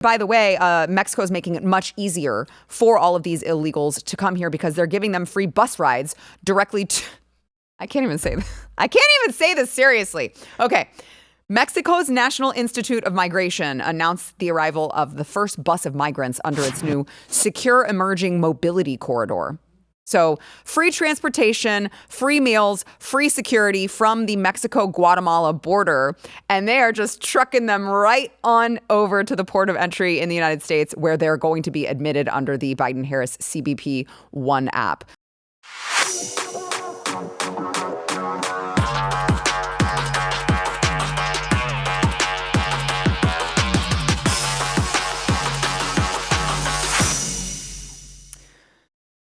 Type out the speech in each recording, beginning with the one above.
By the way, Mexico is making it much easier for all of these illegals to come here because they're giving them free bus rides directly to... I can't even say this seriously. Okay. Mexico's National Institute of Migration announced the arrival of the first bus of migrants under its new Secure Emerging Mobility Corridor. So free transportation, free meals, free security from the Mexico-Guatemala border. And they are just trucking them right on over to the port of entry in the United States, where they're going to be admitted under the Biden-Harris CBP One app.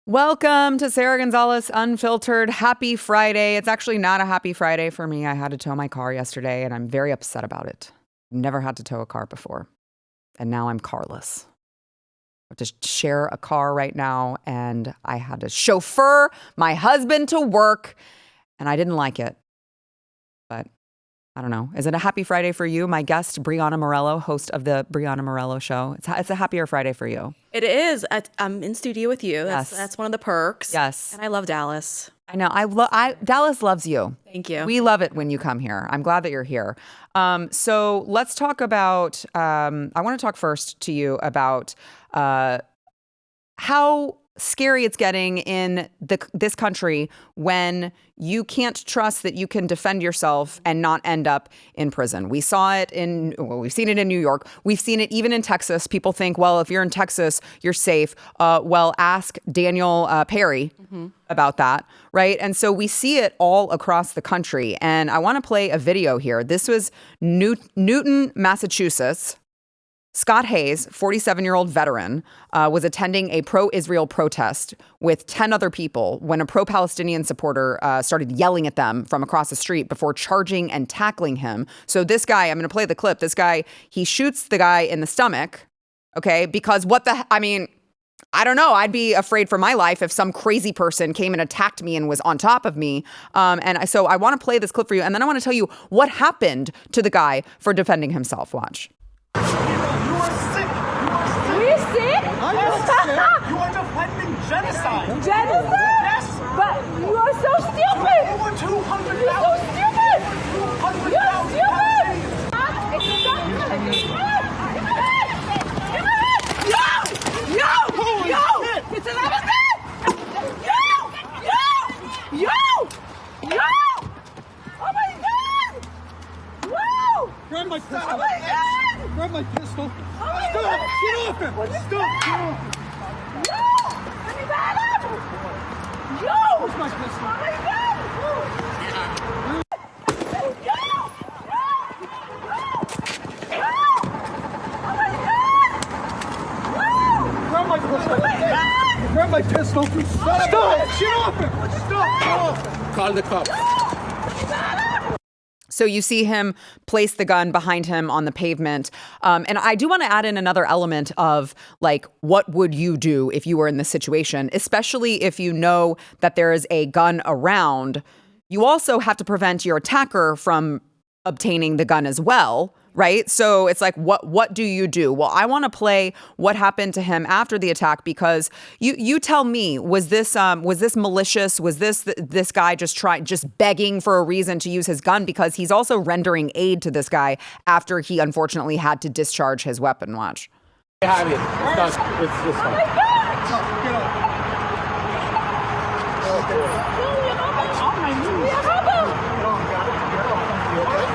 Welcome to Sara Gonzales Unfiltered. Happy Friday. It's actually not a happy Friday for me. I had to tow my car yesterday, and I'm very upset about it. Never had to tow a car before, and now I'm carless. I have to share a car right now, and I had to chauffeur my husband to work, and I didn't like it. But I don't know. Is it a happy Friday for you? My guest, Brianna Morello, host of the Brianna Morello Show. It's a happier Friday for you. It is. I'm in studio with you. That's one of the perks. Yes. And I love Dallas. I know. Dallas loves you. Thank you. We love it when you come here. I'm glad that you're here. So let's talk about, I want to talk first to you about how scary it's getting in this country when you can't trust that you can defend yourself and not end up in prison. We've seen it in New York. We've seen it even in Texas. People think, well, if you're in Texas, you're safe. Well, ask Daniel Perry about that, right? And so we see it all across the country. And I want to play a video here. This was Newton, Massachusetts. Scott Hayes, 47-year-old veteran, was attending a pro-Israel protest with 10 other people when a pro-Palestinian supporter started yelling at them from across the street before charging and tackling him. So this guy, I'm going to play the clip. This guy, he shoots the guy in the stomach, okay? Because I don't know. I'd be afraid for my life if some crazy person came and attacked me and was on top of me. So I want to play this clip for you. And then I want to tell you what happened to the guy for defending himself. Watch. You are defending genocide. Genocide? Yes. But you are so stupid. Over 200,000. You're so stupid. You're stupid. It's an Oh my God. Whoa. Grab my pistol. Oh my God. Grab my pistol. Oh my Stop. God. Get off him. Stop. Get off him. Let me back up. Where's my pistol? Oh my God. Grab my pistol. Grab my pistol. Stop. Get off him. Stop. Get off him. Call the cops. So you see him place the gun behind him on the pavement. And I do want to add in another element of, like, what would you do if you were in this situation, especially if you know that there is a gun around. You also have to prevent your attacker from obtaining the gun as well, right? So it's like, what do you do? Well, I want to play what happened to him after the attack, because you tell me, was this malicious? Was this guy just begging for a reason to use his gun? Because he's also rendering aid to this guy after he unfortunately had to discharge his weapon. Watch. I have it. It's done. It's fine. Get off.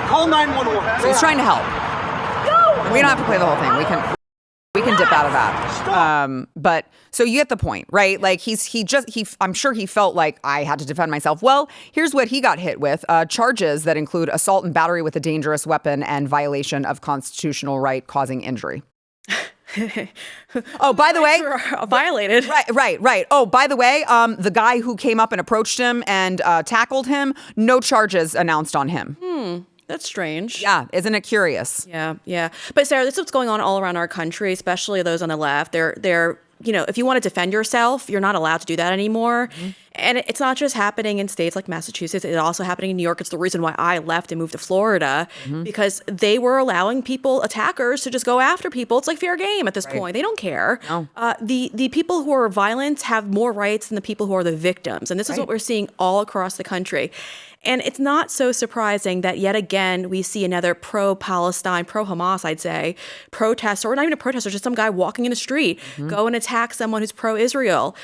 Call 911. So he's trying to help. No! We don't have to play the whole thing. We can dip out of that. But so you get the point, right? Like I'm sure he felt like I had to defend myself. Well, here's what he got hit with. Charges that include assault and battery with a dangerous weapon and violation of constitutional right causing injury. Oh, by the way, violated. Right. Oh, by the way, the guy who came up and approached him and tackled him, no charges announced on him. That's strange. Yeah, isn't it curious? Yeah. But Sarah, this is what's going on all around our country, especially those on the left. They're if you want to defend yourself, you're not allowed to do that anymore. And it's not just happening in states like Massachusetts. It's also happening in New York. It's the reason why I left and moved to Florida, because they were allowing attackers, to just go after people. It's like fair game at this point. They don't care. No. The people who are violent have more rights than the people who are the victims. And this is what we're seeing all across the country. And it's not so surprising that yet again we see another pro-Palestine, pro-Hamas, I'd say, protester, or not even a protester, just some guy walking in the street, go and attack someone who's pro-Israel.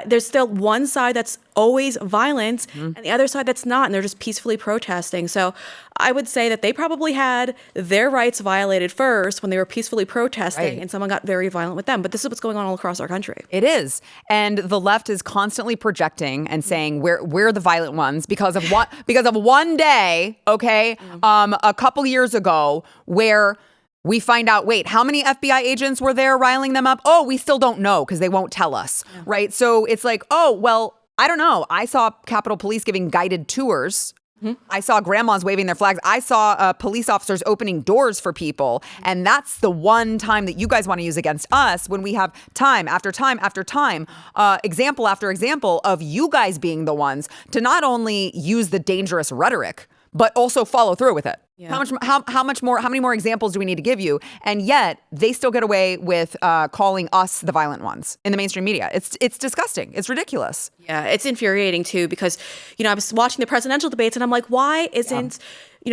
There's still one side that's always violent and the other side that's not, and they're just peacefully protesting. So I would say that they probably had their rights violated first when they were peacefully protesting and someone got very violent with them. But this is what's going on all across our country. It is. And the left is constantly projecting and saying we're the violent ones because of one day, okay, a couple years ago, where we find out, wait, how many FBI agents were there riling them up? Oh, we still don't know because they won't tell us, right? So it's like, oh, well, I don't know. I saw Capitol Police giving guided tours. I saw grandmas waving their flags. I saw police officers opening doors for people. And that's the one time that you guys want to use against us, when we have time after time after time, example after example of you guys being the ones to not only use the dangerous rhetoric, but also follow through with it. Yeah. How many more examples do we need to give you? And yet they still get away with calling us the violent ones in the mainstream media. It's disgusting. It's ridiculous. Yeah, it's infuriating too, because, I was watching the presidential debates and I'm like, why isn't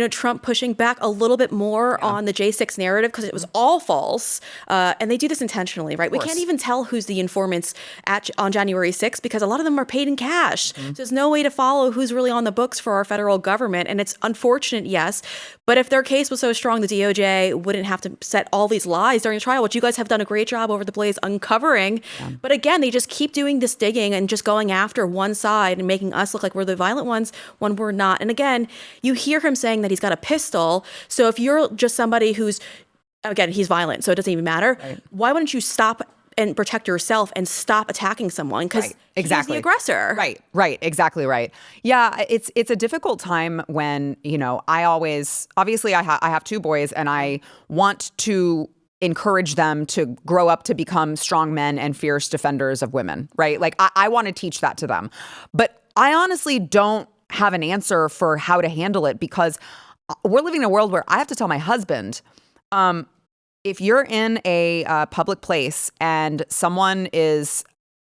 Trump pushing back a little bit more on the J6 narrative, because it was all false. And they do this intentionally, right? We can't even tell who's the informants on January 6th because a lot of them are paid in cash. So there's no way to follow who's really on the books for our federal government. And it's unfortunate, yes. But if their case was so strong, the DOJ wouldn't have to set all these lies during the trial, which you guys have done a great job over the Blaze uncovering. But again, they just keep doing this digging and just going after one side and making us look like we're the violent ones when we're not. And again, you hear him saying that he's got a pistol. So if you're just somebody who's, again, he's violent, so it doesn't even matter. Why wouldn't you stop and protect yourself and stop attacking someone? Because he's the aggressor. Right. Exactly right. Yeah, it's a difficult time when, I have two boys and I want to encourage them to grow up to become strong men and fierce defenders of women, right? Like I want to teach that to them. But I honestly don't have an answer for how to handle it, because we're living in a world where I have to tell my husband, if you're in a public place and someone is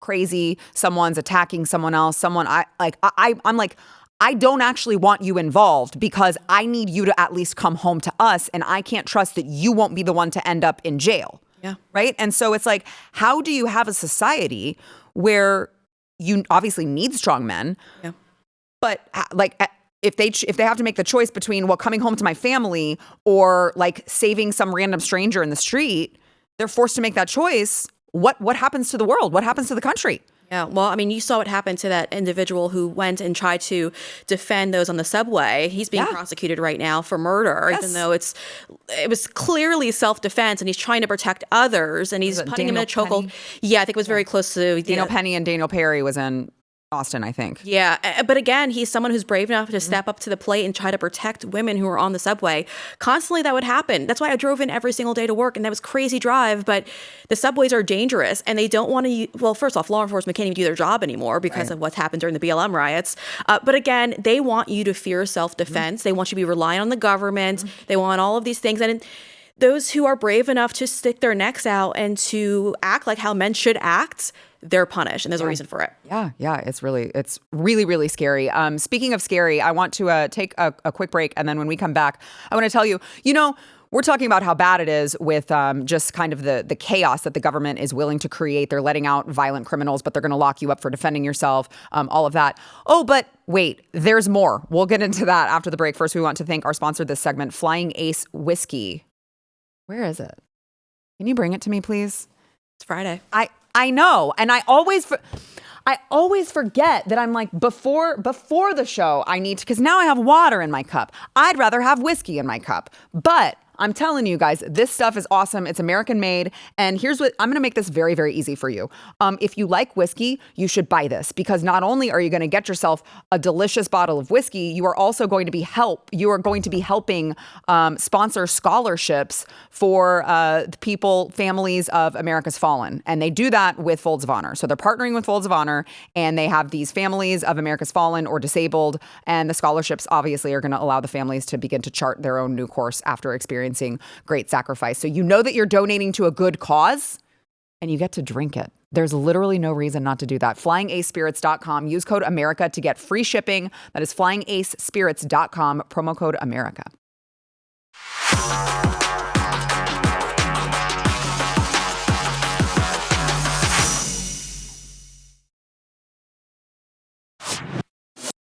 crazy, someone's attacking someone else, I'm like, I don't actually want you involved, because I need you to at least come home to us, and I can't trust that you won't be the one to end up in jail. Yeah. Right. And so it's like, how do you have a society where you obviously need strong men, but if they have to make the choice between, coming home to my family or like saving some random stranger in the street, they're forced to make that choice. What happens to the world? What happens to the country? Yeah, well, you saw what happened to that individual who went and tried to defend those on the subway. He's being prosecuted right now for murder, even though it was clearly self-defense, and he's trying to protect others, and he's putting him in a chokehold. Yeah, I think it was very close to Daniel Penny, and Daniel Perry was in Austin, I think. Yeah, but again, he's someone who's brave enough to step up to the plate and try to protect women who are on the subway. Constantly that would happen. That's why I drove in every single day to work, and that was crazy drive, but the subways are dangerous, and they don't want to, first off, law enforcement can't even do their job anymore because of what's happened during the BLM riots. But again, they want you to fear self-defense. They want you to be relying on the government. They want all of these things. And those who are brave enough to stick their necks out and to act like how men should act, they're punished, and there's a reason for it. Yeah, it's really, really scary. Speaking of scary, I want to take a quick break, and then when we come back, I want to tell you, we're talking about how bad it is with just kind of the chaos that the government is willing to create. They're letting out violent criminals, but they're going to lock you up for defending yourself, all of that. Oh, but wait, there's more. We'll get into that after the break. First, we want to thank our sponsor this segment, Flying Ace Whiskey. Where is it? Can you bring it to me, please? It's Friday. I know, and I always forget that I'm like, before the show, I need to, because now I have water in my cup. I'd rather have whiskey in my cup, but I'm telling you guys, this stuff is awesome. It's American made. And here's what I'm going to make this very, very easy for you. If you like whiskey, you should buy this, because not only are you going to get yourself a delicious bottle of whiskey, you are also going to be helping sponsor scholarships for families of America's fallen. And they do that with Folds of Honor. So they're partnering with Folds of Honor, and they have these families of America's fallen or disabled. And the scholarships obviously are going to allow the families to begin to chart their own new course after experiencing great sacrifice. So you know that you're donating to a good cause, and you get to drink it. There's literally no reason not to do that. FlyingAceSpirits.com. Use code America to get free shipping. That is FlyingAceSpirits.com, promo code America.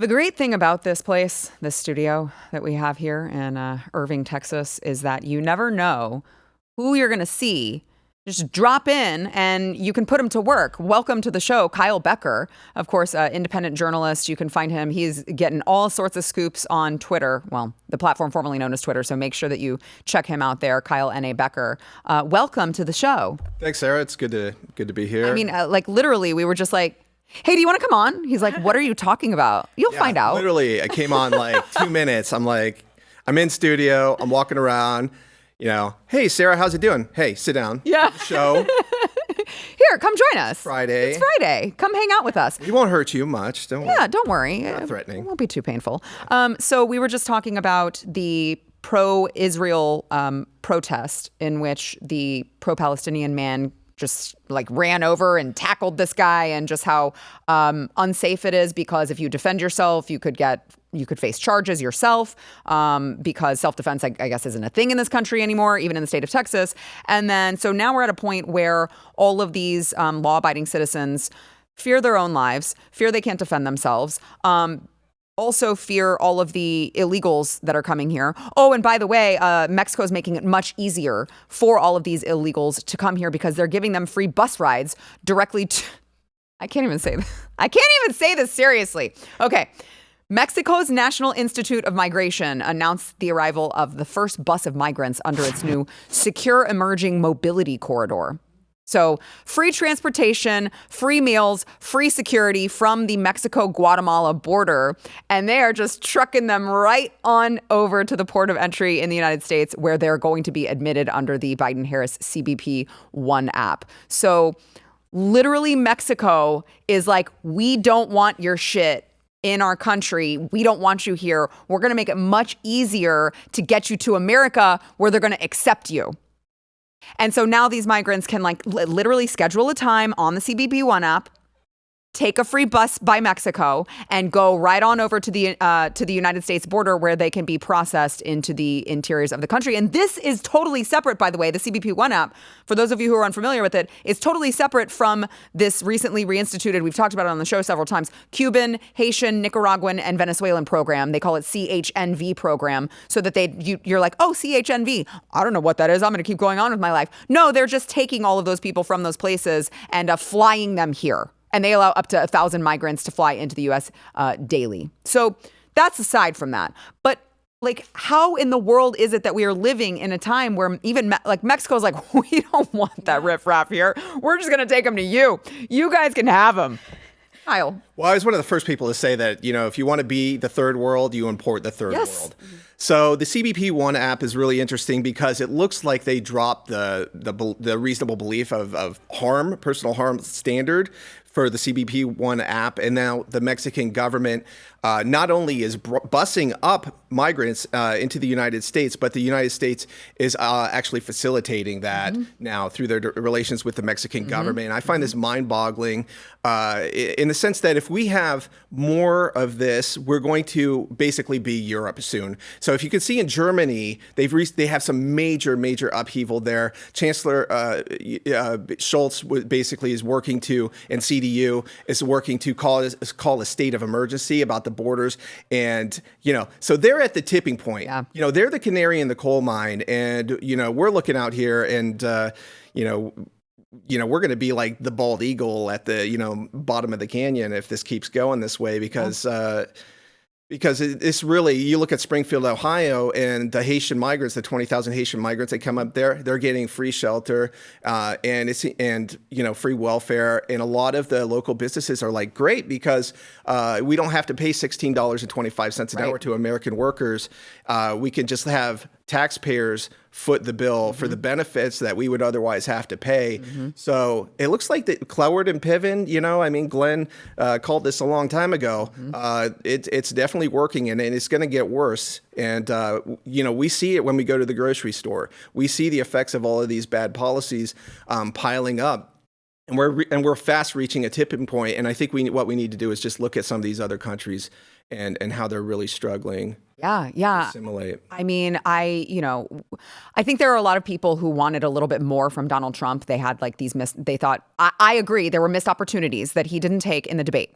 The great thing about this place, this studio that we have here in Irving, Texas, is that you never know who you're going to see. Just drop in and you can put him to work. Welcome to the show, Kyle Becker, of course, independent journalist. You can find him. He's getting all sorts of scoops on Twitter. Well, the platform formerly known as Twitter. So make sure that you check him out there, Kyle N.A. Becker. Welcome to the show. Thanks, Sarah. It's good to be here. I mean, literally, we were just like, hey, do you want to come on? He's like, what are you talking about? You'll find out. Literally, I came on like 2 minutes. I'm like, I'm in studio. I'm walking around. Hey, Sarah, how's it doing? Hey, sit down. Yeah. Show. Here, come join us. Friday. It's Friday. Come hang out with us. We won't hurt you much. Don't worry. Yeah, don't worry. Not threatening. It won't be too painful. So we were just talking about the pro-Israel protest in which the pro-Palestinian man just ran over and tackled this guy, and just how unsafe it is, because if you defend yourself, you could face charges yourself, because self-defense, I guess, isn't a thing in this country anymore, even in the state of Texas. And then, so now we're at a point where all of these law-abiding citizens fear their own lives, fear they can't defend themselves, also fear all of the illegals that are coming here. Oh, and by the way, Mexico is making it much easier for all of these illegals to come here, because they're giving them free bus rides directly to... I can't even say this seriously. Okay. Mexico's National Institute of Migration announced the arrival of the first bus of migrants under its new Secure Emerging Mobility Corridor. So free transportation, free meals, free security from the Mexico-Guatemala border. And they are just trucking them right on over to the port of entry in the United States, where they're going to be admitted under the Biden-Harris CBP One app. So literally, Mexico is like, we don't want your shit in our country. We don't want you here. We're going to make it much easier to get you to America, where they're going to accept you. And so now these migrants can literally schedule a time on the CBP One app, take a free bus by Mexico, and go right on over to the United States border, where they can be processed into the interiors of the country. And this is totally separate, by the way. The CBP One app, for those of you who are unfamiliar with it, is totally separate from this recently reinstituted, we've talked about it on the show several times, Cuban, Haitian, Nicaraguan, and Venezuelan program. They call it CHNV program, so that you're like, oh, CHNV, I don't know what that is. I'm going to keep going on with my life. No, they're just taking all of those people from those places and flying them here. And they allow up to 1,000 migrants to fly into the U.S. Daily. So that's aside from that. But how in the world is it that we are living in a time where even Mexico's like, we don't want that riffraff here. We're just going to take them to you. You guys can have them. Kyle. Well, I was one of the first people to say that, if you want to be the third world, you import the third world. So the CBP One app is really interesting, because it looks like they dropped the reasonable belief of personal harm standard for the CBP One app. And now the Mexican government not only is busing up migrants into the United States, but the United States is actually facilitating that now through their relations with the Mexican government. And I find this mind-boggling in the sense that if we have more of this, we're going to basically be Europe soon. So if you can see in Germany, they have some major upheaval there. Chancellor Scholz basically is working to, and CDU is working to call a state of emergency about the borders. And, so they're at the tipping point. Yeah. They're the canary in the coal mine. And, we're looking out here and, we're going to be like the bald eagle at the, bottom of the canyon if this keeps going this way, because Because it's really, you look at Springfield, Ohio, and the Haitian migrants, the 20,000 Haitian migrants that come up there, they're getting free shelter and free welfare. And a lot of the local businesses are like, great, because we don't have to pay $16.25 an hour to American workers. We can just have taxpayers foot the bill for the benefits that we would otherwise have to pay. So it looks like that Cloward and Piven, Glenn called this a long time ago. It's definitely working, and it's going to get worse. And, we see it when we go to the grocery store. We see the effects of all of these bad policies piling up. And we're fast reaching a tipping point. And I think what we need to do is just look at some of these other countries and how they're really struggling. Yeah. Assimilate. I mean, I think there are a lot of people who wanted a little bit more from Donald Trump. They had like they thought, I agree, there were missed opportunities that he didn't take in the debate.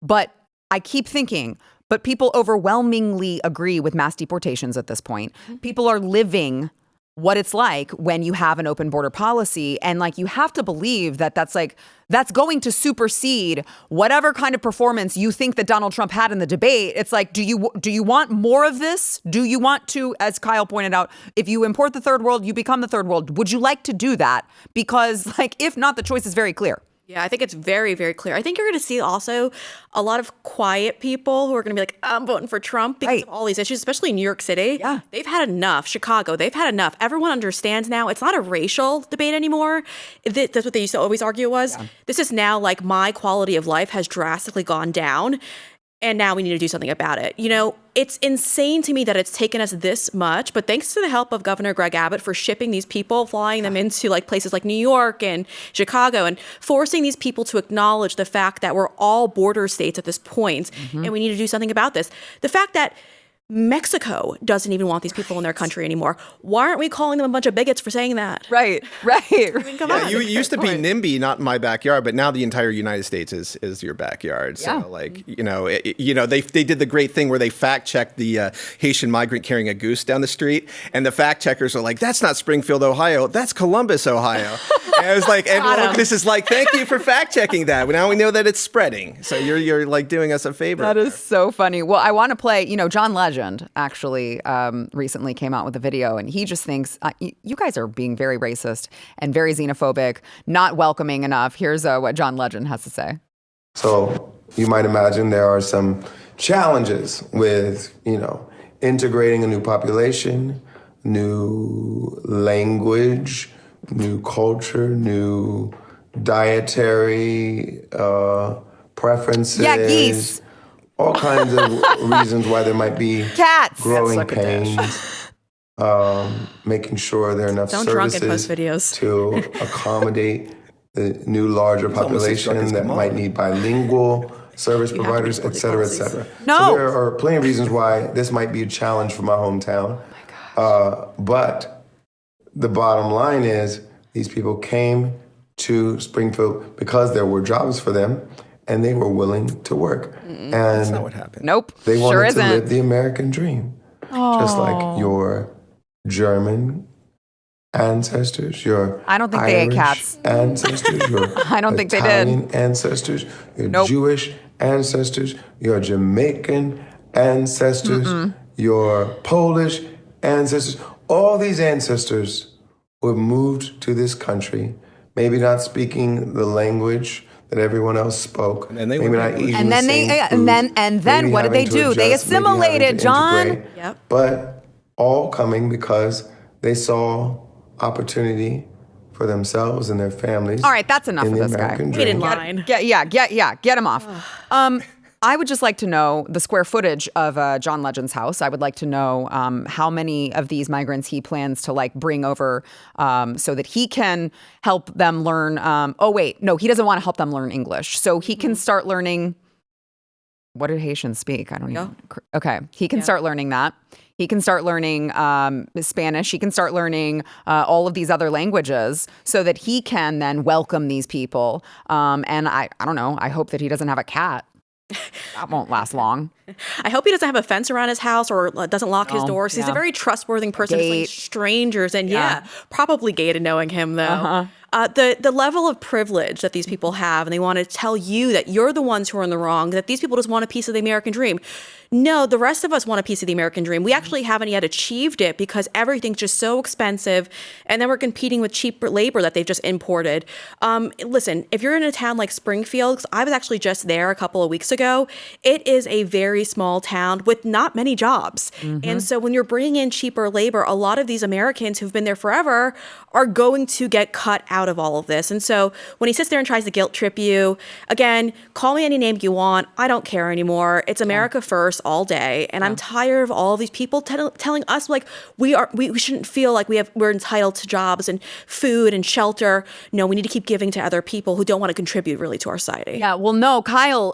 But I keep thinking, but people overwhelmingly agree with mass deportations at this point. People are living what it's like when you have an open border policy. And like, you have to believe that that's going to supersede whatever kind of performance you think that Donald Trump had in the debate. It's like, do you want more of this? Do you want to, as Kyle pointed out, if you import the third world, you become the third world. Would you like to do that? Because like, if not, the choice is very clear. Yeah, I think it's very, very clear. I think you're going to see also a lot of quiet people who are going to be like, I'm voting for Trump because of all these issues, especially in New York City. Yeah. They've had enough. Chicago, they've had enough. Everyone understands now. It's not a racial debate anymore. That's what they used to always argue it was. Yeah. This is now like my quality of life has drastically gone down. And now we need to do something about it. It's insane to me that it's taken us this much, but thanks to the help of Governor Greg Abbott for shipping these people, flying them into like places like New York and Chicago, and forcing these people to acknowledge the fact that we're all border states at this point, and we need to do something about this. The fact that Mexico doesn't even want these people in their country anymore. Why aren't we calling them a bunch of bigots for saying that? Right. I mean, come on. You used to be NIMBY, not my backyard, but now the entire United States is your backyard. So, they did the great thing where they fact checked the Haitian migrant carrying a goose down the street, and the fact checkers are like, "That's not Springfield, Ohio. That's Columbus, Ohio." And I was like, this is like, thank you for fact checking that. Now we know that it's spreading. So you're like doing us a favor. That is so funny. Well, I want to play. John Legend actually recently came out with a video, and he just thinks you guys are being very racist and very xenophobic, not welcoming enough. Here's what John Legend has to say. So you might imagine there are some challenges with, integrating a new population, new language, new culture, new dietary preferences. Yeah, geese. All kinds of reasons why there might be cats growing pains, making sure there are enough services to accommodate the new larger population that might need bilingual service providers, et cetera, et cetera. No. So there are plenty of reasons why this might be a challenge for my hometown. But the bottom line is these people came to Springfield because there were jobs for them, and they were willing to work. And that's not what happened. Nope. They wanted to live the American dream. Just like your German ancestors, your I don't think Irish they ate cats. ancestors, your I don't think they Italian did. ancestors, your Jewish ancestors, your Jamaican ancestors, your Polish ancestors. All these ancestors were moved to this country, maybe not speaking the language that everyone else spoke. And they maybe were not eating and then the they same and then maybe what did they having to do? They adjust, maybe having assimilated, to John. integrate, Yep. But all coming because they saw opportunity for themselves and their families. All right, that's enough in of the this guy. American Get dream. in line. Get him off. I would just like to know the square footage of John Legend's house. I would like to know how many of these migrants he plans to bring over so that he can help them learn. He doesn't want to help them learn English. So he can start learning. What do Haitians speak? I don't even. Okay, he can start learning that. He can start learning Spanish. He can start learning all of these other languages so that he can then welcome these people. And I don't know. I hope that he doesn't have a cat. That won't last long. I hope he doesn't have a fence around his house or doesn't lock his doors. He's a very trustworthy person. Just like strangers, and probably gated knowing him though. The level of privilege that these people have, and they want to tell you that you're the ones who are in the wrong, that these people just want a piece of the American dream. No, the rest of us want a piece of the American dream. We actually haven't yet achieved it because everything's just so expensive, and then we're competing with cheap labor that they've just imported. Listen, if you're in a town like Springfield, 'cause I was actually just there a couple of weeks ago, it is a very small town with not many jobs. And so when you're bringing in cheaper labor, a lot of these Americans who've been there forever are going to get cut out of all of this. And so when he sits there and tries to guilt trip you, again, call me any name you want. I don't care anymore. It's America first all day. And I'm tired of all of these people telling us like we shouldn't feel like we're entitled to jobs and food and shelter. No, we need to keep giving to other people who don't want to contribute really to our society. Yeah, well, no, Kyle,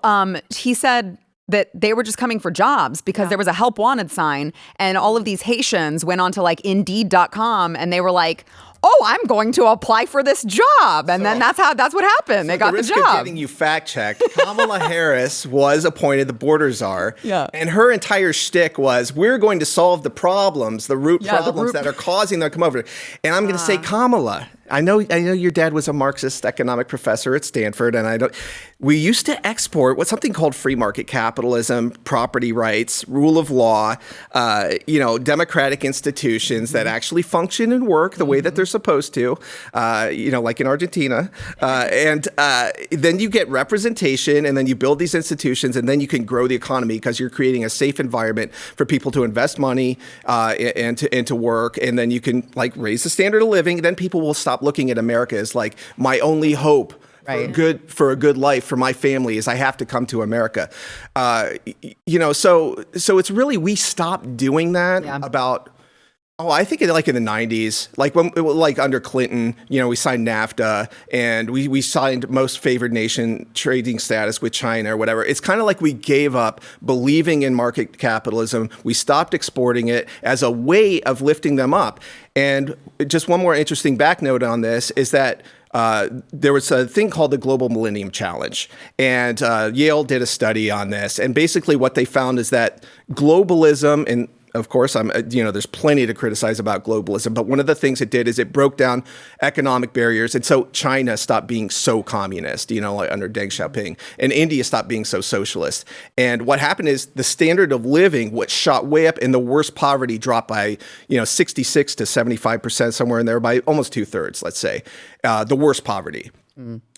he said that they were just coming for jobs because there was a help wanted sign, and all of these Haitians went onto like Indeed.com and they were like, oh, I'm going to apply for this job. And then that's what happened. They got the risk job. of getting you fact checked, Kamala Harris was appointed the border czar. Yeah. And her entire shtick was, we're going to solve the problems, the root problems that are causing them to come over. And I'm going to say, Kamala, I know your dad was a Marxist economic professor at Stanford, and we used to export what's something called free market capitalism, property rights, rule of law, democratic institutions that actually function and work the way that they're supposed to, like in Argentina. And then you get representation, and then you build these institutions, and then you can grow the economy because you're creating a safe environment for people to invest money and to work, and then you can like raise the standard of living. Then people will stop looking at America as like my only hope for a good life for my family is I have to come to America. So it's really, we stopped doing that about, I think like in the 90s, like under Clinton, we signed NAFTA and we signed most favored nation trading status with China or whatever. It's kind of like we gave up believing in market capitalism. We stopped exporting it as a way of lifting them up. And just one more interesting back note on this is that there was a thing called the Global Millennium Challenge, and Yale did a study on this. And basically what they found is that globalism, and of course, there's plenty to criticize about globalism, but one of the things it did is it broke down economic barriers. And so China stopped being so communist, like under Deng Xiaoping, and India stopped being so socialist. And what happened is the standard of living, which shot way up, and the worst poverty dropped by, 66 to 75%, somewhere in there, by almost 2/3, let's say, the worst poverty.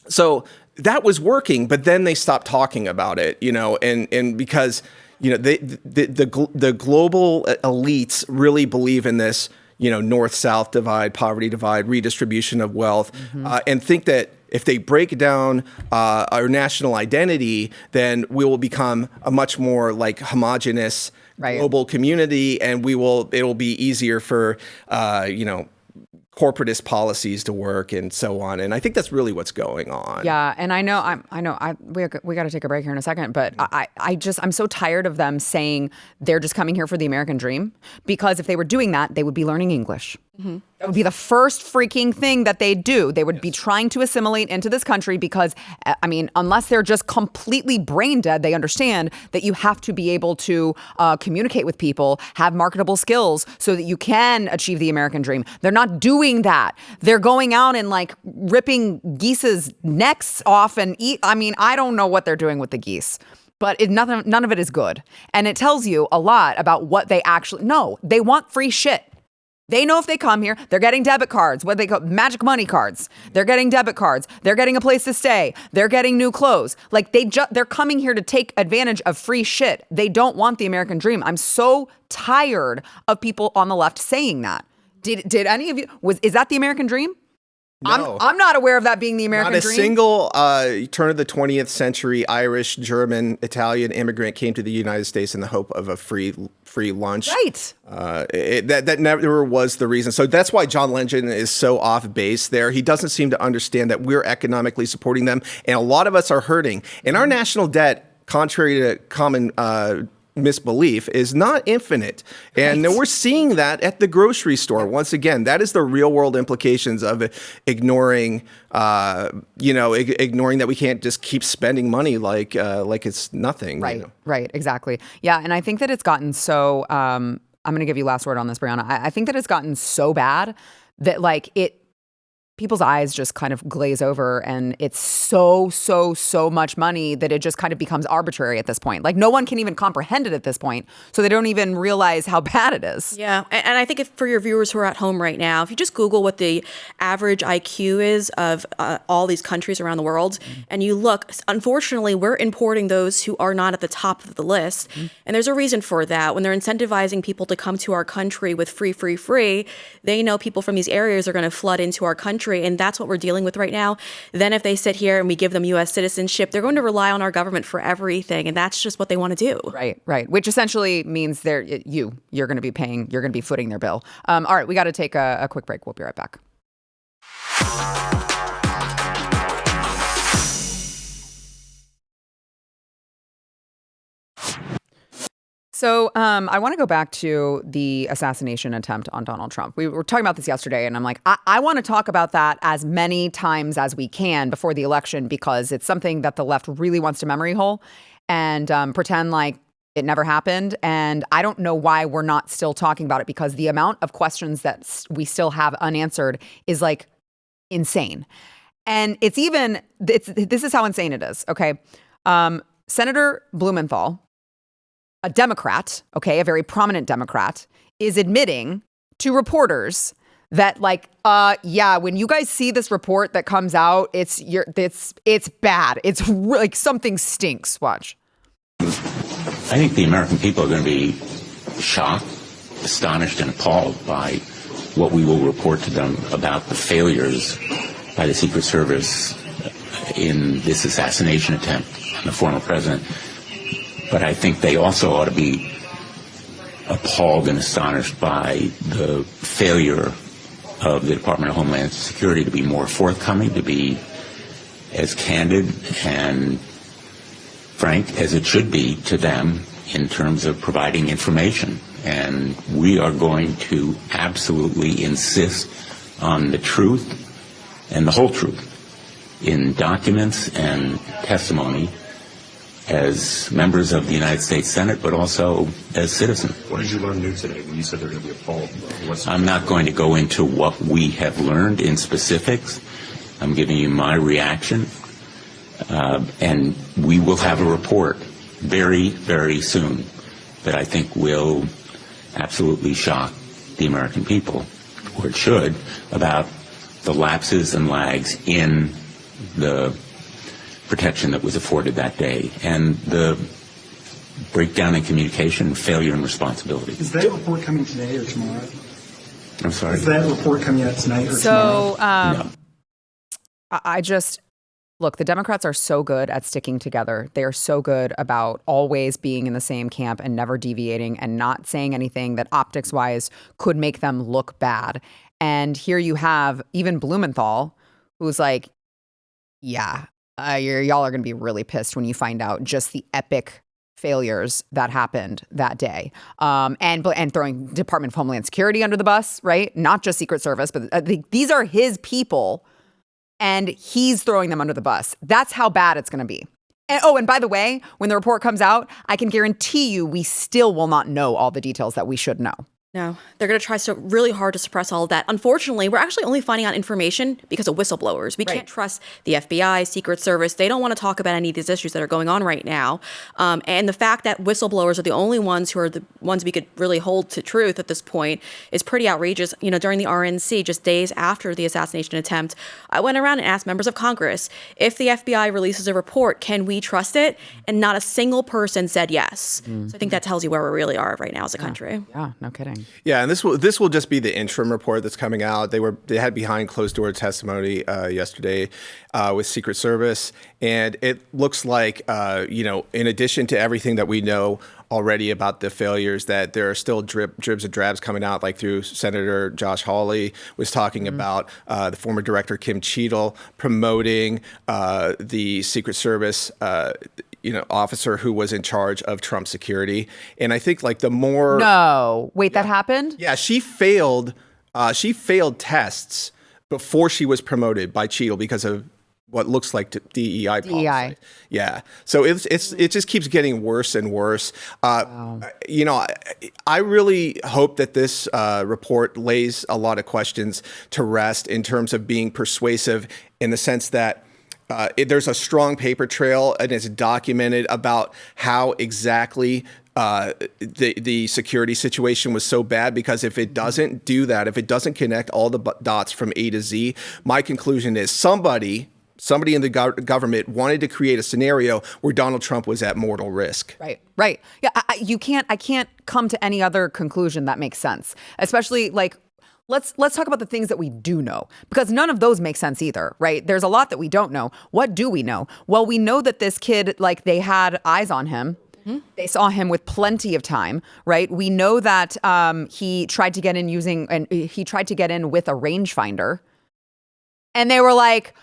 So that was working, but then they stopped talking about it, and because the global elites really believe in this, north-south divide, poverty divide, redistribution of wealth, and think that if they break down our national identity, then we will become a much more like homogenous global community, and it will be easier for, corporatist policies to work and so on. And I think that's really what's going on. Yeah. And we got to take a break here in a second, but I'm so tired of them saying they're just coming here for the American dream, because if they were doing that, they would be learning English. That would be the first freaking thing that they'd do. They would be trying to assimilate into this country because, unless they're just completely brain dead, they understand that you have to be able to communicate with people, have marketable skills so that you can achieve the American dream. They're not doing that. They're going out and like ripping geese's necks off and eat. I don't know what they're doing with the geese. But none of it is good. And it tells you a lot about what they actually know. They want free shit. They know if they come here, they're getting debit cards, what they call magic money cards. They're getting debit cards. They're getting a place to stay. They're getting new clothes. Like they're coming here to take advantage of free shit. They don't want the American dream. I'm so tired of people on the left saying that. Did any of you, is that the American dream? No. I'm not aware of that being the American dream. Not a single turn of the 20th century Irish, German, Italian immigrant came to the United States in the hope of a free lunch. Right. That never was the reason. So that's why John Legend is so off base there. He doesn't seem to understand that we're economically supporting them, and a lot of us are hurting. And our national debt, contrary to common misbelief, is not infinite. And we're seeing that at the grocery store. Once again, that is the real world implications of ignoring ignoring that we can't just keep spending money like it's nothing. Right. Right. Exactly. Yeah. And I think that it's gotten so, I'm going to give you last word on this, Brianna. I think that it's gotten so bad that like people's eyes just kind of glaze over, and it's so much money that it just kind of becomes arbitrary at this point. Like no one can even comprehend it at this point, so they don't even realize how bad it is. Yeah, and I think if for your viewers who are at home right now, if you just Google what the average IQ is of all these countries around the world, and you look, unfortunately, we're importing those who are not at the top of the list, and there's a reason for that. When they're incentivizing people to come to our country with free, they know people from these areas are going to flood into our country. And that's what we're dealing with right now. Then if they sit here and we give them U.S. citizenship, they're going to rely on our government for everything. And that's just what they want to do. Right. Which essentially means you're going to be paying, you're going to be footing their bill. All right, we got to take a quick break. We'll be right back. So I want to go back to the assassination attempt on Donald Trump. We were talking about this yesterday, and I'm like, I want to talk about that as many times as we can before the election, because it's something that the left really wants to memory hole and pretend like it never happened. And I don't know why we're not still talking about it, because the amount of questions that we still have unanswered is like insane. And this is how insane it is. Okay. Senator Blumenthal, a Democrat, okay, a very prominent Democrat, is admitting to reporters that when you guys see this report that comes out, it's bad. It's like something stinks. Watch. I think the American people are going to be shocked, astonished, and appalled by what we will report to them about the failures by the Secret Service in this assassination attempt on the former president. But I think they also ought to be appalled and astonished by the failure of the Department of Homeland Security to be more forthcoming, to be as candid and frank as it should be to them in terms of providing information. And we are going to absolutely insist on the truth and the whole truth in documents and testimony as members of the United States Senate, but also as citizens. What did you learn new today when you said they're going to be appalled? I'm not going to go into what we have learned in specifics. I'm giving you my reaction. And we will have a report very, very soon that I think will absolutely shock the American people, or it should, about the lapses and lags in the protection that was afforded that day and the breakdown in communication, failure, and responsibility. Is that report coming today or tomorrow? I'm sorry? Is that report coming out tonight or tomorrow? No. Look, the Democrats are so good at sticking together. They are so good about always being in the same camp and never deviating and not saying anything that optics-wise could make them look bad. And here you have even Blumenthal, who's like, yeah, y'all are going to be really pissed when you find out just the epic failures that happened that day. And throwing Department of Homeland Security under the bus, right? Not just Secret Service, but these are his people, and he's throwing them under the bus. That's how bad it's going to be. And by the way, when the report comes out, I can guarantee you we still will not know all the details that we should know. No, they're going to try so really hard to suppress all of that. Unfortunately, we're actually only finding out information because of whistleblowers. We can't trust the FBI, Secret Service. They don't want to talk about any of these issues that are going on right now. And the fact that whistleblowers are the only ones who are the ones we could really hold to truth at this point is pretty outrageous. You know, during the RNC, just days after the assassination attempt, I went around and asked members of Congress, if the FBI releases a report, can we trust it? And not a single person said yes. So I think that tells you where we really are right now as a country. Yeah, no kidding. Yeah, and this will just be the interim report that's coming out. They had behind closed door testimony yesterday with Secret Service, and it looks like in addition to everything that we know already about the failures, that there are still dribs and drabs coming out, like through Senator Josh Hawley was talking about the former director Kim Cheadle promoting the Secret Service officer who was in charge of Trump's security. And I think the more... No. Wait, that happened? Yeah, she failed tests before she was promoted by Cheadle because of what looks like DEI policy. DEI. Yeah. So it just keeps getting worse and worse. You know, I really hope that this report lays a lot of questions to rest in terms of being persuasive, in the sense that there's a strong paper trail and it's documented about how exactly the security situation was so bad. Because if it doesn't do that, if it doesn't connect all the dots from A to Z, my conclusion is somebody in the government wanted to create a scenario where Donald Trump was at mortal risk. Right. Yeah, I can't come to any other conclusion that makes sense. Especially like, let's talk about the things that we do know, because none of those make sense either, right? There's a lot that we don't know. What do we know? Well, we know that this kid, like, they had eyes on him. They saw him with plenty of time, right? We know that he tried to get in with a rangefinder, and they were like,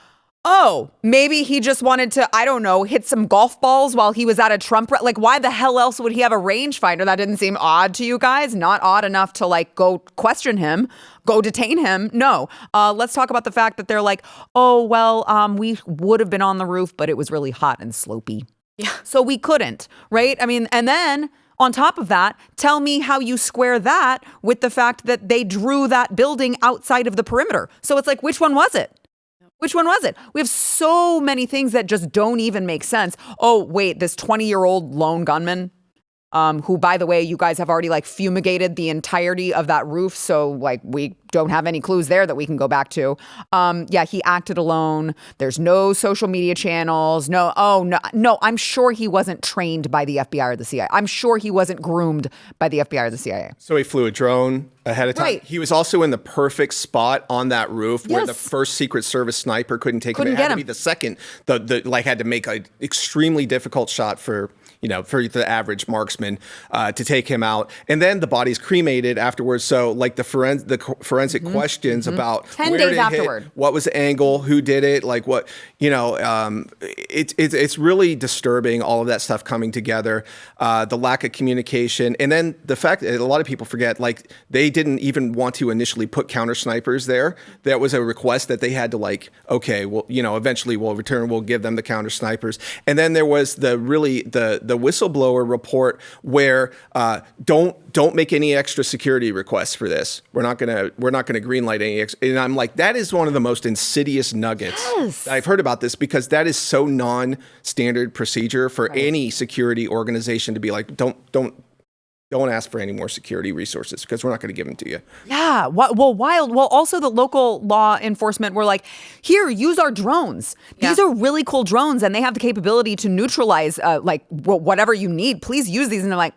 oh, maybe he just wanted to, I don't know, hit some golf balls while he was at a Trump like, why the hell else would he have a rangefinder? That didn't seem odd to you guys? Not odd enough to like go question him, go detain him? No. Let's talk about the fact that they're like, oh, well, we would have been on the roof, but it was really hot and slopey. Yeah. So we couldn't, right? I mean, and then on top of that, tell me how you square that with the fact that they drew that building outside of the perimeter. So it's like, which one was it? Which one was it? We have so many things that just don't even make sense. Oh, wait, this 20-year-old lone gunman, who, by the way, you guys have already like fumigated the entirety of that roof. So like we don't have any clues there that we can go back to. Yeah, he acted alone. There's no social media channels. No, I'm sure he wasn't trained by the FBI or the CIA. I'm sure he wasn't groomed by the FBI or the CIA. So he flew a drone ahead of time. Right. He was also in the perfect spot on that roof where the first Secret Service sniper couldn't take him. It had to be the second. Had to make an extremely difficult shot for the average marksman to take him out. And then the body's cremated afterwards. So like the forensic questions about 10 days afterward, what was the angle, who did it, like what, it's really disturbing, all of that stuff coming together, the lack of communication. And then the fact that a lot of people forget, like they didn't even want to initially put counter snipers there. That was a request that they had to like, okay, well, eventually we'll return, we'll give them the counter snipers. And then there was the whistleblower report where don't make any extra security requests for this. We're not gonna greenlight any. And I'm like, that is one of the most insidious nuggets that I've heard about this, because that is so non-standard procedure for any security organization to be like, don't ask for any more security resources because we're not going to give them to you. Yeah. Well, wild. Well, also the local law enforcement were like, here, use our drones. These are really cool drones, and they have the capability to neutralize whatever you need. Please use these. And they're like,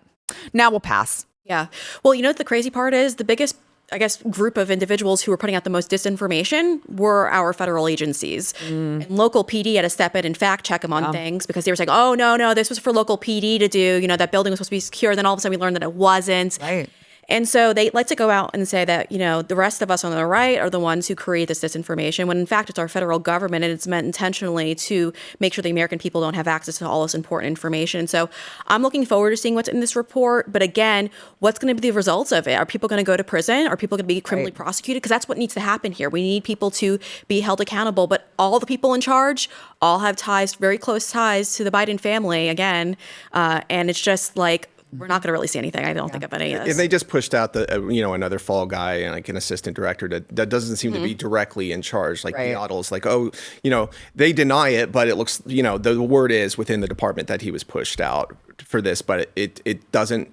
now we'll pass. Yeah. Well, what the crazy part is? The biggest, I guess, group of individuals who were putting out the most disinformation were our federal agencies. And local PD had to step in and fact check them on things, because they were saying, oh, no, this was for local PD to do. That building was supposed to be secure. Then all of a sudden we learned that it wasn't. Right. And so they like to go out and say that, the rest of us on the right are the ones who create this disinformation, when in fact it's our federal government, and it's meant intentionally to make sure the American people don't have access to all this important information. So I'm looking forward to seeing what's in this report. But again, what's going to be the results of it? Are people going to go to prison? Are people going to be criminally prosecuted? Because that's what needs to happen here. We need people to be held accountable. But all the people in charge all have ties, very close ties to the Biden family again. And it's just like, we're not going to really see anything, I don't think, of any of this. And they just pushed out another fall guy and like an assistant director that doesn't seem to be directly in charge. Like Seattle's like, they deny it, but it looks, the word is within the department that he was pushed out for this, but it doesn't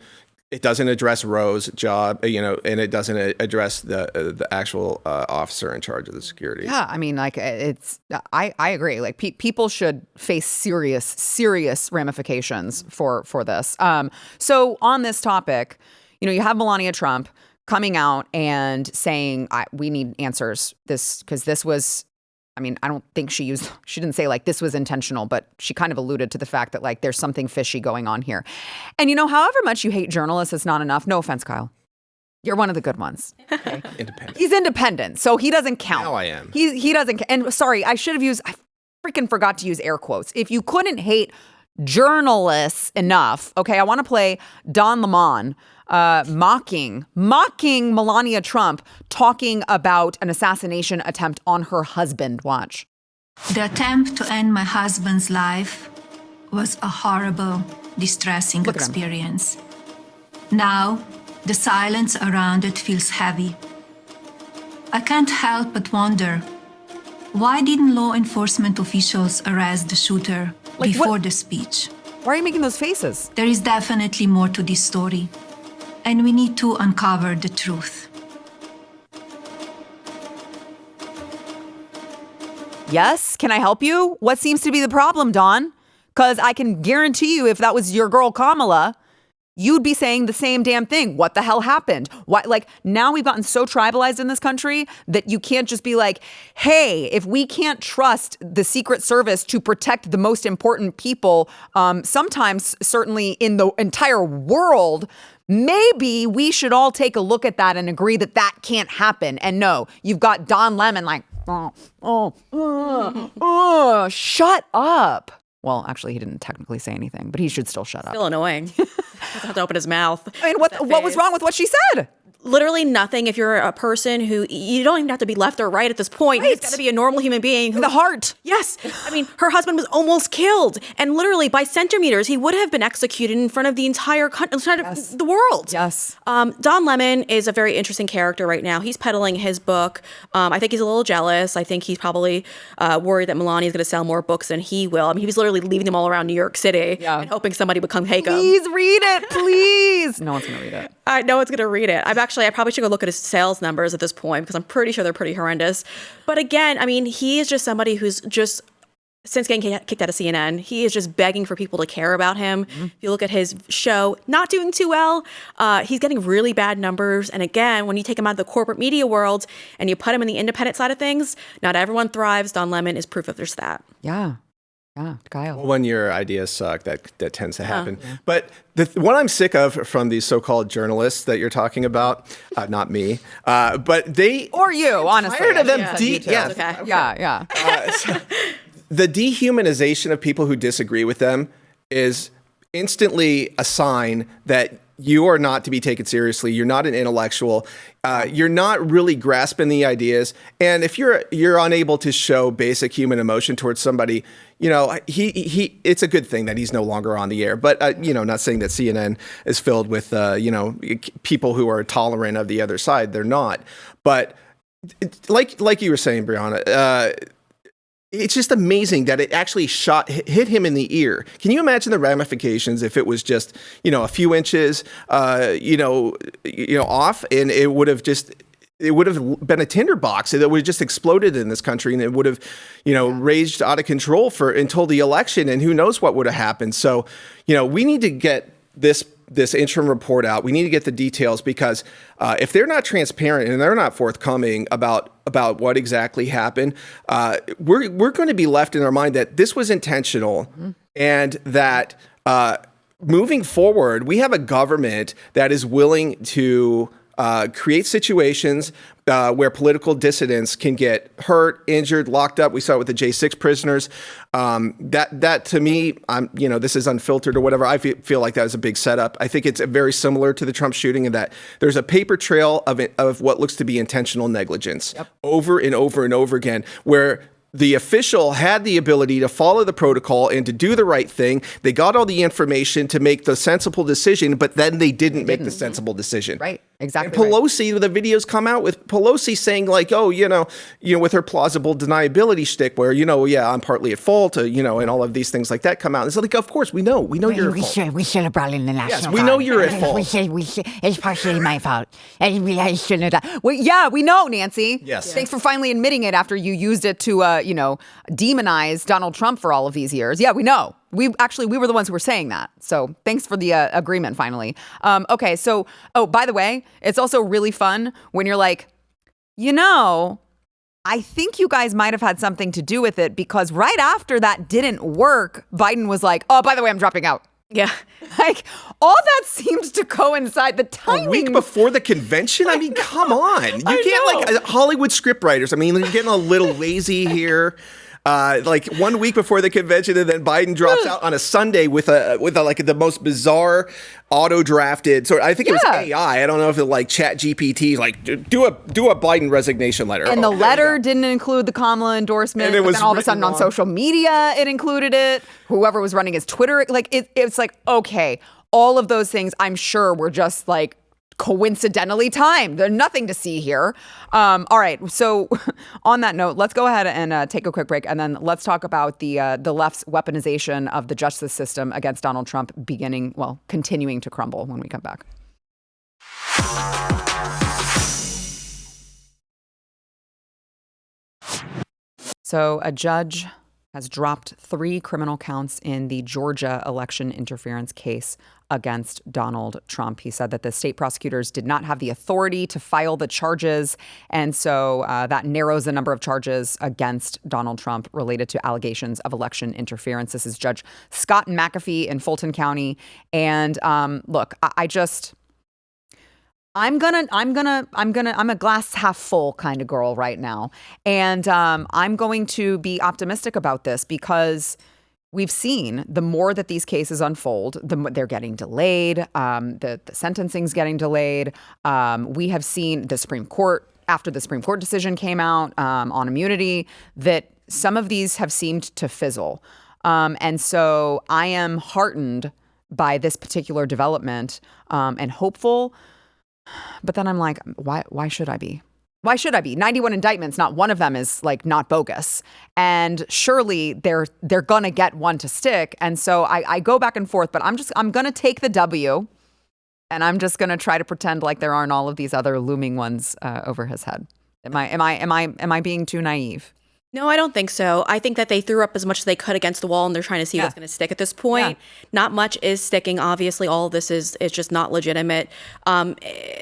address Roe's job, and it doesn't address the actual officer in charge of the security. Yeah, I mean, like I agree. Like people should face serious ramifications for this. So on this topic, you have Melania Trump coming out and saying we need answers. Because this was. I mean, I don't think she didn't say like this was intentional, but she kind of alluded to the fact that like there's something fishy going on here. And however much you hate journalists, it's not enough. No offense, Kyle. You're one of the good ones. Okay? Independent. He's independent, so he doesn't count. Now I am. He doesn't. And sorry, I freaking forgot to use air quotes. If you couldn't hate journalists enough, okay, I want to play Don Lemon mocking Melania Trump, talking about an assassination attempt on her husband. Watch. The attempt to end my husband's life was a horrible, distressing experience. Now, the silence around it feels heavy. I can't help but wonder, why didn't law enforcement officials arrest the shooter before the speech? Why are you making those faces? There is definitely more to this story, and we need to uncover the truth. Yes, can I help you? What seems to be the problem, Dawn? Because I can guarantee you if that was your girl Kamala, you'd be saying the same damn thing. What the hell happened? Why? Like, now we've gotten so tribalized in this country that you can't just be like, hey, if we can't trust the Secret Service to protect the most important people, sometimes certainly in the entire world, maybe we should all take a look at that and agree that that can't happen. And no, you've got Don Lemon like, shut up. Well, actually, he didn't technically say anything, but he should still shut up. Still annoying. Doesn't have to open his mouth. I mean, what was wrong with what she said? Literally nothing. If you're a person who, you don't even have to be left or right at this point. You've got to be a normal human being. The heart. Yes. I mean, her husband was almost killed. And literally by centimeters, he would have been executed in front of the entire country, the world. Yes. Don Lemon is a very interesting character right now. He's peddling his book. I think he's a little jealous. I think he's probably worried that Melania's going to sell more books than he will. I mean, he was literally leaving them all around New York City and hoping somebody would come take them. Please read it, please. No one's going to read it. I know it's going to read it. I probably should go look at his sales numbers at this point because I'm pretty sure they're pretty horrendous. But again, I mean, he is just somebody who's just, since getting kicked out of CNN, he is just begging for people to care about him. Mm-hmm. If you look at his show, not doing too well. He's getting really bad numbers. And again, when you take him out of the corporate media world and you put him in the independent side of things, not everyone thrives. Don Lemon is proof of just that. Yeah. Yeah, Kyle. Well, when your ideas suck, that tends to happen. Yeah. But what I'm sick of from these so-called journalists that you're talking about, not me, but they... Or you, honestly. Tired of them. Yeah. The dehumanization of people who disagree with them is instantly a sign that you are not to be taken seriously. You're not an intellectual. You're not really grasping the ideas. And if you're unable to show basic human emotion towards somebody, you know, it's a good thing that he's no longer on the air. But, you know, not saying that CNN is filled with, you know, people who are tolerant of the other side. They're not. But like you were saying, Brianna, it's just amazing that it actually hit him in the ear. Can you imagine the ramifications if it was just, you know, a few inches, off, and it would have been a tinderbox that would have just exploded in this country, and it would have, you know, raged out of control until the election, and who knows what would have happened. So, you know, we need to get this interim report out. We need to get the details, because if they're not transparent and they're not forthcoming about what exactly happened, we're going to be left in our mind that this was intentional, and that moving forward, we have a government that is willing to create situations where political dissidents can get hurt, injured, locked up. We saw it with the J6 prisoners. That to me, this is unfiltered or whatever. I feel like that was a big setup. I think it's very similar to the Trump shooting in that there's a paper trail of what looks to be intentional negligence over and over and over again, where the official had the ability to follow the protocol and to do the right thing. They got all the information to make the sensible decision, but then they didn't make the sensible decision. Right. Exactly. And Pelosi, the videos come out with Pelosi saying like, oh, with her plausible deniability shtick where, I'm partly at fault, and all of these things like that come out. It's like, of course, we know you're at fault. We should have brought in the National Guard. We know you're at fault. We should, it's partially my fault. I shouldn't have done. Well, yeah, we know, Nancy. Yes. Thanks for finally admitting it after you used it to, demonize Donald Trump for all of these years. Yeah, we know. We were the ones who were saying that. So thanks for the agreement finally. Okay, so, by the way, it's also really fun when you're like, I think you guys might have had something to do with it, because right after that didn't work, Biden was like, oh, by the way, I'm dropping out. Yeah. Like, all that seems to coincide. The timing. A week before the convention? I mean, come on. You can't, like, Hollywood scriptwriters. I mean, they're getting a little lazy here. like 1 week before the convention, and then Biden drops out on a Sunday with a like the most bizarre auto-drafted. So I think it was AI. I don't know if it like Chat GPT, like do a Biden resignation letter. And the letter didn't include the Kamala endorsement. And it was then all of a sudden on social media, it included it. Whoever was running his Twitter, like it's like, okay, all of those things I'm sure were just like coincidentally timed. There's nothing to see here. All right. So on that note, let's go ahead and take a quick break. And then let's talk about the left's weaponization of the justice system against Donald Trump continuing to crumble when we come back. So a judge has dropped 3 criminal counts in the Georgia election interference case against Donald Trump. He said that the state prosecutors did not have the authority to file the charges. And so that narrows the number of charges against Donald Trump related to allegations of election interference. This is Judge Scott McAfee in Fulton County. And look, I'm a glass half full kind of girl right now. And I'm going to be optimistic about this because we've seen the more that these cases unfold, they're getting delayed. The sentencing's getting delayed. We have seen the Supreme Court, after the Supreme Court decision came out on immunity, that some of these have seemed to fizzle. And so I am heartened by this particular development and hopeful. But then I'm like, why should I be? Why should I be? 91 indictments, not one of them is like not bogus. And surely they're going to get one to stick. And so I go back and forth, but I'm going to take the W, and I'm just going to try to pretend like there aren't all of these other looming ones over his head. Am I being too naive? No, I don't think so. I think that they threw up as much as they could against the wall, and they're trying to see what's going to stick at this point. Yeah. Not much is sticking. Obviously, all of this is just not legitimate.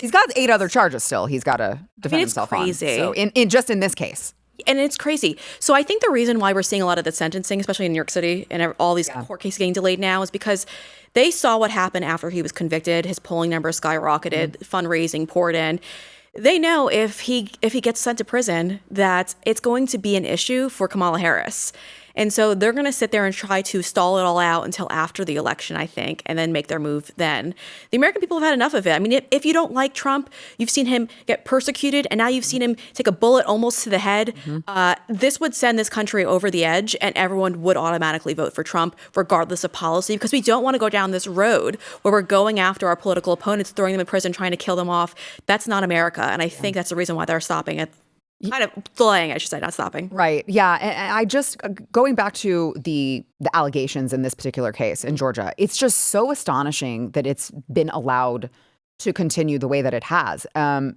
He's got 8 other charges still. He's got to defend himself on. It's crazy. So in this case. And it's crazy. So I think the reason why we're seeing a lot of the sentencing, especially in New York City, and all these court cases getting delayed now is because they saw what happened after he was convicted. His polling numbers skyrocketed, fundraising poured in. They know if he gets sent to prison that it's going to be an issue for Kamala Harris. And so they're going to sit there and try to stall it all out until after the election, I think, and then make their move then. The American people have had enough of it. I mean, if you don't like Trump, you've seen him get persecuted, and now you've seen him take a bullet almost to the head. This would send this country over the edge, and everyone would automatically vote for Trump, regardless of policy, because we don't want to go down this road where we're going after our political opponents, throwing them in prison, trying to kill them off. That's not America, and I think that's the reason why they're stopping it. Kind of delaying, I should say, not stopping. Right. Yeah. And I just, going back to the allegations in this particular case in Georgia, it's just so astonishing that it's been allowed to continue the way that it has.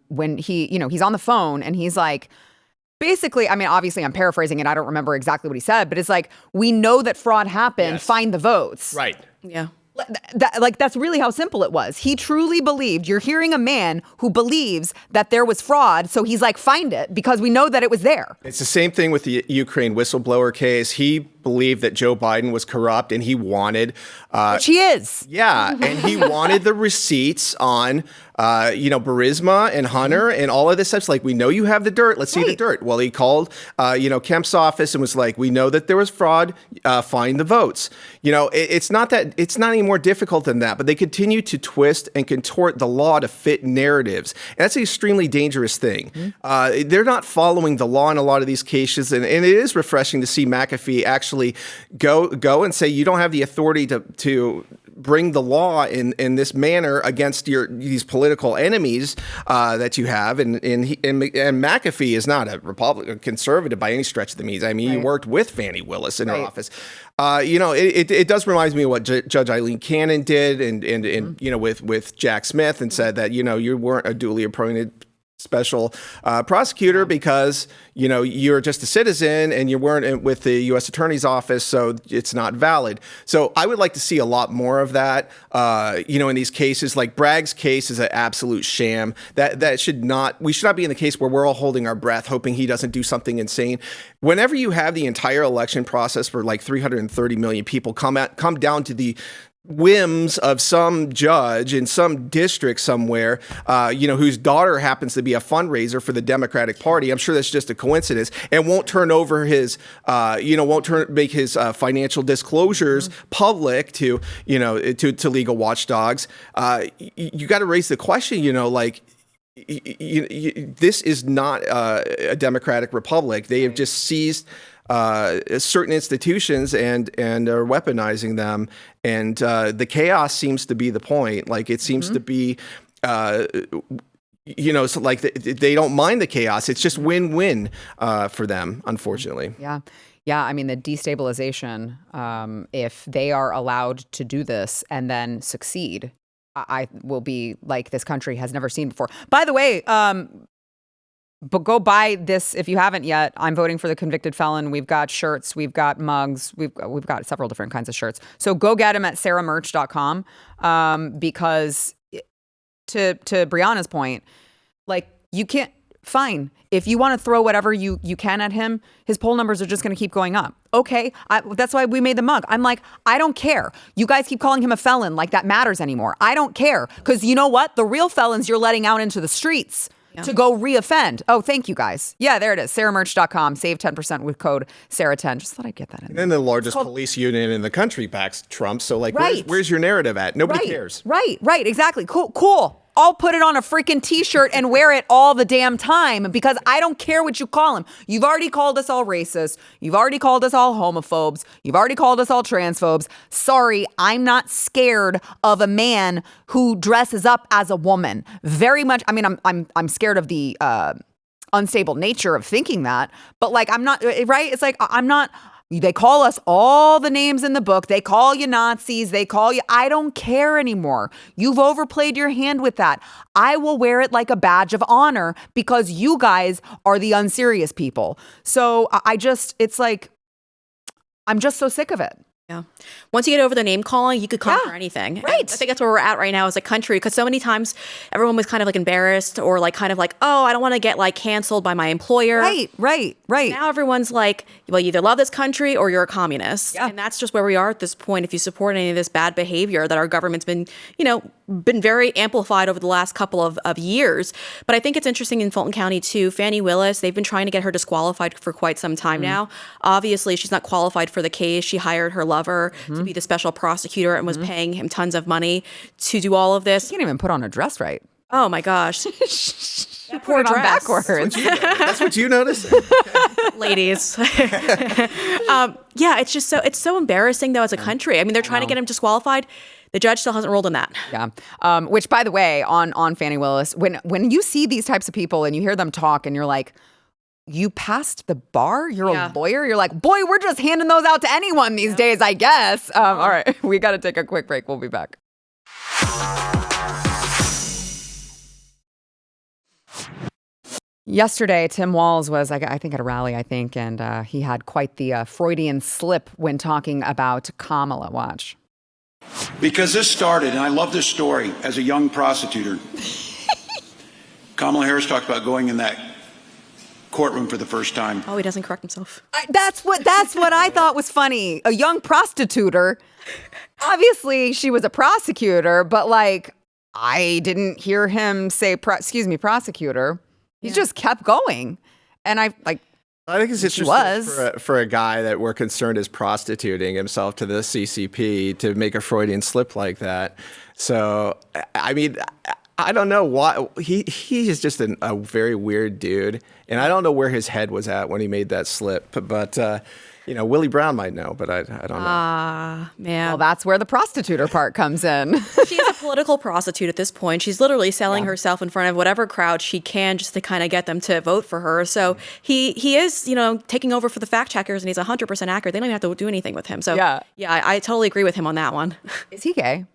When he's on the phone and he's like, basically, I mean, obviously I'm paraphrasing it. I don't remember exactly what he said, but it's like, we know that fraud happened. Yes. Find the votes. Right. Yeah. That's really how simple it was. He truly believed. You're hearing a man who believes that there was fraud. So he's like, find it because we know that it was there. It's the same thing with the Ukraine whistleblower case. He believed that Joe Biden was corrupt and he wanted. Which he is. Yeah. And he wanted the receipts on, Burisma and Hunter and all of this stuff. Like, we know you have the dirt. Let's see the dirt. Well, he called, Kemp's office and was like, we know that there was fraud. Find the votes. It's not any more difficult than that, but they continue to twist and contort the law to fit narratives. And that's an extremely dangerous thing. Mm-hmm. They're not following the law in a lot of these cases. And it is refreshing to see McAfee actually go and say, you don't have the authority to bring the law in this manner against these political enemies that you have. And McAfee is not a Republican conservative by any stretch of the means. I mean, he worked with Fani Willis in her office. It does remind me of what Judge Eileen Cannon did and with Jack Smith, and said that, you weren't a duly appointed special prosecutor because, you're just a citizen and you weren't with the U.S. Attorney's Office, so it's not valid. So I would like to see a lot more of that, in these cases. Like Bragg's case is an absolute sham. We should not be in the case where we're all holding our breath, hoping he doesn't do something insane. Whenever you have the entire election process for like 330 million people come down to the whims of some judge in some district somewhere, whose daughter happens to be a fundraiser for the Democratic Party. I'm sure that's just a coincidence, and won't turn over his, make his financial disclosures public to legal watchdogs. You got to raise the question, this is not a democratic republic. They have just seized certain institutions and are weaponizing them. And the chaos seems to be the point. Like, it seems to be, so like they don't mind the chaos. It's just win-win for them, unfortunately. Yeah. Yeah, I mean, the destabilization, if they are allowed to do this and then succeed, I will be like this country has never seen before. By the way, but go buy this if you haven't yet. I'm voting for the convicted felon. We've got shirts, we've got mugs, we've got several different kinds of shirts. So go get them at saramerch.com because to Brianna's point, like, you can't. Fine. If you want to throw whatever you can at him, his poll numbers are just going to keep going up. Okay. That's why we made the mug. I'm like, I don't care. You guys keep calling him a felon like that matters anymore. I don't care. Because you know what? The real felons you're letting out into the streets to go reoffend. Oh, thank you guys. Yeah, there it is. Saramerch.com. Save 10% with code Sarah10. Just thought I'd get that in there. And the largest police union in the country backs Trump. So, like, where's your narrative at? Nobody cares. Right. Exactly. Cool. I'll put it on a freaking t-shirt and wear it all the damn time because I don't care what you call him. You've already called us all racist. You've already called us all homophobes. You've already called us all transphobes. Sorry, I'm not scared of a man who dresses up as a woman. Very much. I mean, I'm scared of the unstable nature of thinking that, but like, I'm not, right? It's like, I'm not. They call us all the names in the book. They call you Nazis. They call you. I don't care anymore. You've overplayed your hand with that. I will wear it like a badge of honor because you guys are the unserious people. So it's like, I'm just so sick of it. Yeah. Once you get over the name calling, you could conquer anything. Right. And I think that's where we're at right now as a country, because so many times everyone was kind of like embarrassed or like kind of like, oh, I don't want to get like canceled by my employer. Right. Now everyone's like, well, you either love this country or you're a communist. Yeah. And that's just where we are at this point. If you support any of this bad behavior that our government's been very amplified over the last couple of years. But I think it's interesting in Fulton County too. Fannie Willis, they've been trying to get her disqualified for quite some time now. Obviously, she's not qualified for the case. She hired her lover to be the special prosecutor and was paying him tons of money to do all of this. She can't even put on a dress right. Oh my gosh. Poor dress. Backwards. That's what you noticed? Ladies. Yeah, it's so embarrassing though as a country. I mean, they're trying to get him disqualified. The judge still hasn't ruled on that. Yeah. Which, by the way, on Fannie Willis, when you see these types of people and you hear them talk and you're like, you passed the bar? You're a lawyer? You're like, boy, we're just handing those out to anyone these days, I guess. All right. We got to take a quick break. We'll be back. Yesterday, Tim Walz was, I think, at a rally, and he had quite the Freudian slip when talking about Kamala. Watch. Because this started, and I love this story, as a young prosecutor. Kamala Harris talked about going in that courtroom for the first time. Oh, he doesn't correct himself. That's what I thought was funny. A young prostituter. Obviously, she was a prosecutor, but like, I didn't hear him say, prosecutor. He just kept going. And I think it's interesting for a guy that we're concerned is prostituting himself to the CCP to make a Freudian slip like that. So, I mean, I don't know why. He is just a very weird dude. And I don't know where his head was at when he made that slip. But Willie Brown might know, but I don't know. Man. Well, that's where the prostituter part comes in. She's a political prostitute at this point. She's literally selling herself in front of whatever crowd she can just to kind of get them to vote for her. So he is, taking over for the fact checkers, and he's 100% accurate. They don't even have to do anything with him. So yeah, I totally agree with him on that one. Is he gay?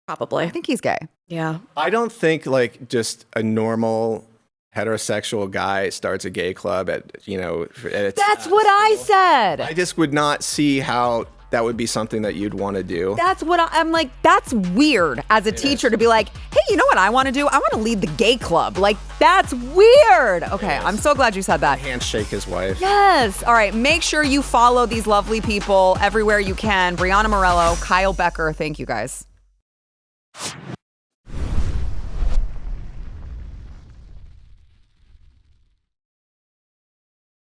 Probably. I think he's gay. Yeah. I don't think like just a normal heterosexual guy starts a gay club at That's what I said. I just would not see how that would be something that you'd want to do. That's what I'm like, that's weird as a teacher to be like, hey, you know what I want to do? I want to lead the gay club. Like, that's weird. Okay, I'm so glad you said that. Handshake his wife. Yes. All right, make sure you follow these lovely people everywhere you can. Brianna Morello, Kyle Becker, thank you guys.